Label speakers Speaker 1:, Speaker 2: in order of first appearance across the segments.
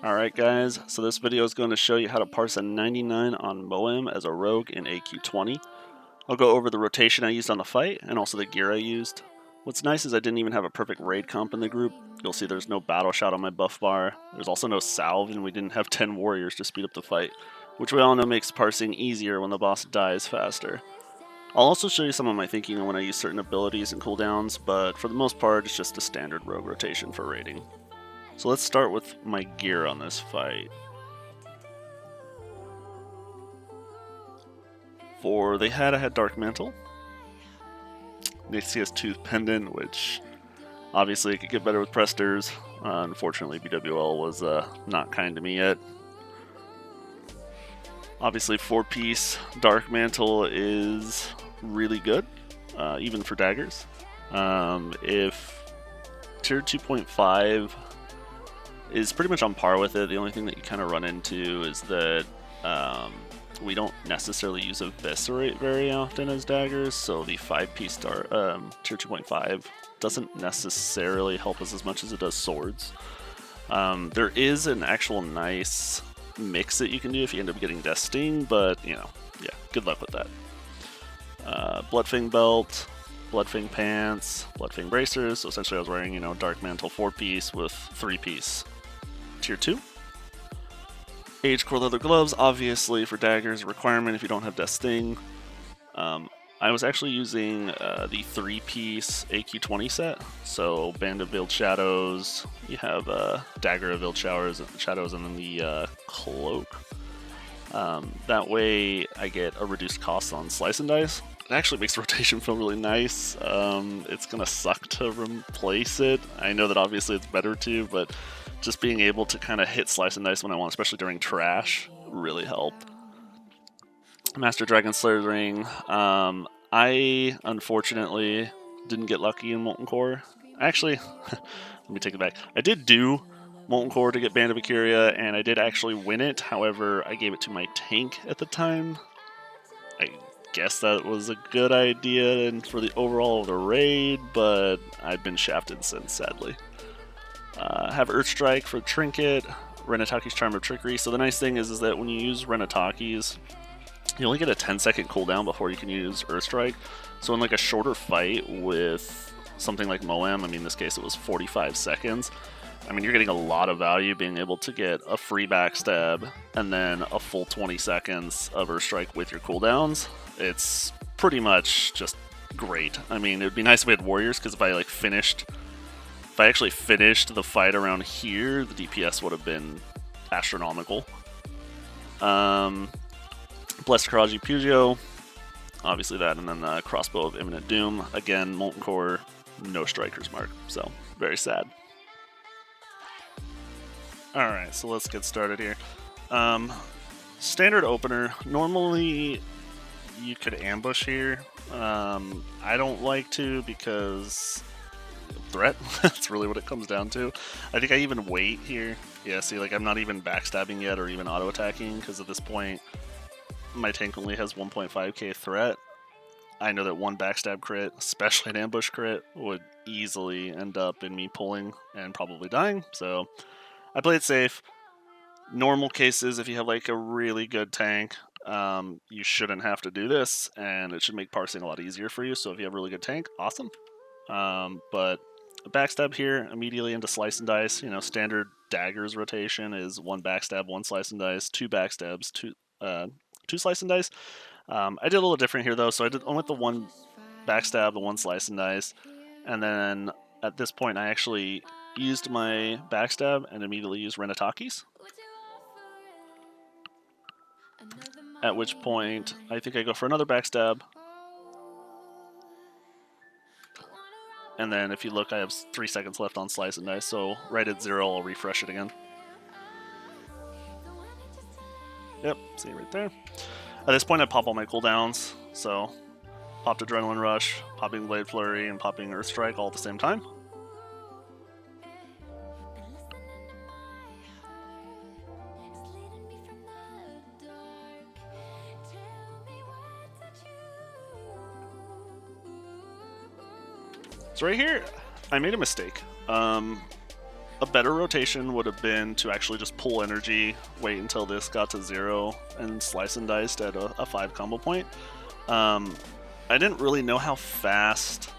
Speaker 1: Alright guys, so this video is going to show you how to parse a 99 on Moam as a rogue in AQ20. I'll go over the rotation I used on the fight, and also the gear I used. What's nice is I didn't even have a perfect raid comp in the group. You'll see there's no battle shout on my buff bar, there's also no salve, and we didn't have 10 warriors to speed up the fight, which we all know makes parsing easier when the boss dies faster. I'll also show you some of my thinking on when I use certain abilities and cooldowns, but for the most part it's just a standard rogue rotation for raiding. So let's start with my gear on this fight. For the head, I had Dark Mantle. Nixia's Tooth Pendant, which obviously could get better with Presters. Unfortunately, BWL was not kind to me yet. Obviously, 4-piece Dark Mantle is really good, even for daggers. If tier 2.5 is pretty much on par with it. The only thing that you kind of run into is that we don't necessarily use Eviscerate very often as daggers, so the 5-piece tier 2.5 doesn't necessarily help us as much as it does swords. There is an actual nice mix that you can do if you end up getting Death Sting, but you know, yeah, good luck with that. Bloodfang Belt, Bloodfang Pants, Bloodfang Bracers, so essentially I was wearing, you know, Dark Mantle 4-piece with 3-piece tier 2. Age Core Leather Gloves, obviously for daggers, a requirement if you don't have Death Sting. I was actually using the 3-piece AQ20 set, so Band of Veiled Shadows, you have Dagger of Veiled Shadows, and then the Cloak. That way I get a reduced cost on Slice and Dice. It actually makes rotation feel really nice. It's gonna suck to replace it. I know that obviously it's better to, but just being able to kind of hit Slice and Dice when I want, especially during trash, really helped. Master Dragon Slayer's Ring. I unfortunately didn't get lucky in Molten Core. Actually, let me take it back. I did do Molten Core to get Band of Ikuria, and I did actually win it. However, I gave it to my tank at the time. I guess that was a good idea and for the overall of the raid, but I've been shafted since, sadly. Have Earthstrike for Trinket, Renataki's Charm of Trickery. So the nice thing is that when you use Renataki's, you only get a 10-second cooldown before you can use Earthstrike. So in like a shorter fight with something like Moam, I mean in this case it was 45 seconds, I mean you're getting a lot of value being able to get a free backstab and then a full 20 seconds of Earthstrike with your cooldowns. It's pretty much just great. I mean, it would be nice if we had warriors, because if I actually finished the fight around here, the DPS would have been astronomical. Blessed Karaji Pugio, obviously that, and then the Crossbow of Imminent Doom. Again, Molten Core, no Striker's Mark, so very sad. Alright, so let's get started here. Standard opener. Normally you could ambush here. I don't like to because threat. That's really what it comes down to. I think I even wait here. Yeah, see, like I'm not even backstabbing yet or even auto-attacking, because at this point my tank only has 1.5k threat. I know that one backstab crit, especially an ambush crit, would easily end up in me pulling and probably dying, so I play it safe. Normal cases, if you have like a really good tank, you shouldn't have to do this, and it should make parsing a lot easier for you. So if you have a really good tank, awesome. But a backstab here, immediately into Slice and Dice. You know, standard daggers rotation is 1 backstab, 1 Slice and Dice, 2 backstabs, 2 Slice and Dice. I did a little different here though, so I went the 1 backstab, the 1 Slice and Dice, and then at this point I actually used my backstab and immediately used Renataki's. At which point, I think I go for another backstab. And then if you look, I have 3 seconds left on Slice and Dice, so right at 0, I'll refresh it again. Yep, see right there. At this point, I pop all my cooldowns, so popped Adrenaline Rush, popping Blade Flurry, and popping Earthstrike all at the same time. So right here, I made a mistake. A better rotation would have been to actually just pull energy, wait until this got to 0, and slice and dice at a 5 combo point. I didn't really know how fast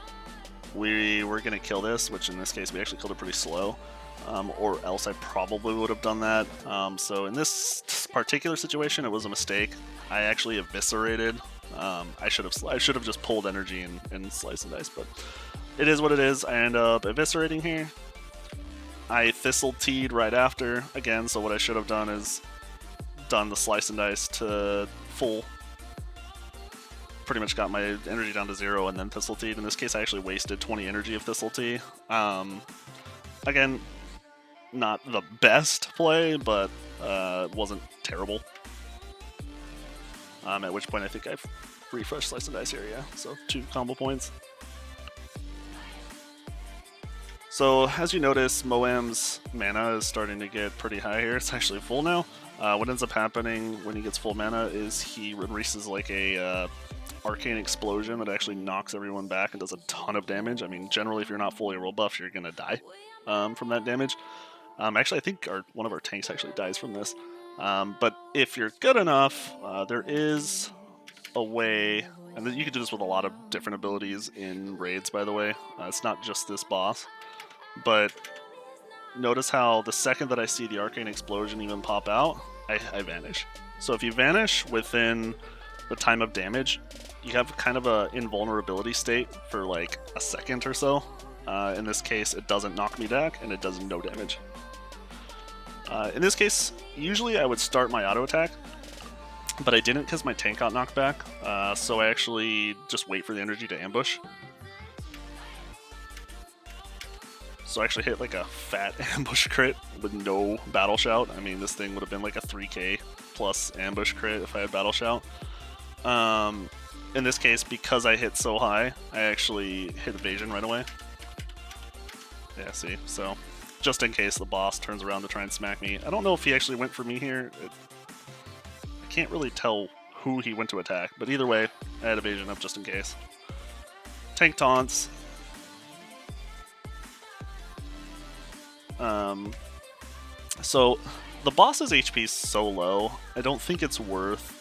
Speaker 1: we were going to kill this, which in this case we actually killed it pretty slow, or else I probably would have done that. So in this particular situation, it was a mistake. I actually eviscerated. I should have just pulled energy and slice and dice, but it is what it is. I end up eviscerating here. I Thistle Tea'd right after again, so what I should have done is done the slice and dice to full. Pretty much got my energy down to 0 and then Thistle Tea'd. In this case, I actually wasted 20 energy of Thistle Tea. Again, not the best play, but wasn't terrible. At which point I think I've refreshed Slice and Dice here, yeah. So 2 combo points. So as you notice, Moam's mana is starting to get pretty high here. It's actually full now. What ends up happening when he gets full mana is he releases like a arcane explosion that actually knocks everyone back and does a ton of damage. I mean, generally if you're not fully roll buffed, you're gonna die from that damage. Actually, I think one of our tanks actually dies from this. But if you're good enough, there is a way, and you can do this with a lot of different abilities in raids, by the way. It's not just this boss. But notice how the second that I see the arcane explosion even pop out, I vanish. So if you vanish within the time of damage, you have kind of a invulnerability state for like a second or so. In this case, it doesn't knock me back, and it does no damage. In this case, usually I would start my auto attack, but I didn't because my tank got knocked back, so I actually just wait for the energy to ambush. So I actually hit like a fat ambush crit with no battle shout. I mean, this thing would have been like a 3k plus ambush crit if I had battle shout. In this case, because I hit so high, I actually hit evasion right away. Yeah, see, so just in case the boss turns around to try and smack me. I don't know if he actually went for me here. I can't really tell who he went to attack, but either way, I had evasion up just in case. Tank taunts. So the boss's HP is so low, I don't think it's worth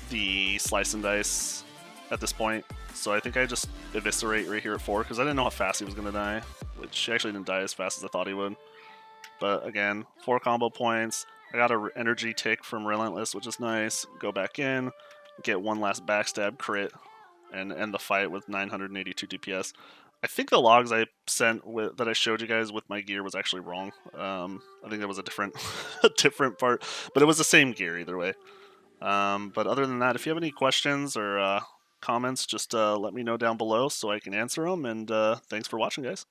Speaker 1: the slice and dice at this point. So I think I just eviscerate right here at 4 because I didn't know how fast he was going to die, which he actually didn't die as fast as I thought he would. But again, 4 combo points. I got an energy tick from Relentless, which is nice. Go back in, get one last backstab crit, and end the fight with 982 DPS. I think the logs I sent that I showed you guys with my gear was actually wrong. I think that was a different a different part, but it was the same gear either way. But other than that, if you have any questions or comments, just let me know down below so I can answer them. And thanks for watching, guys.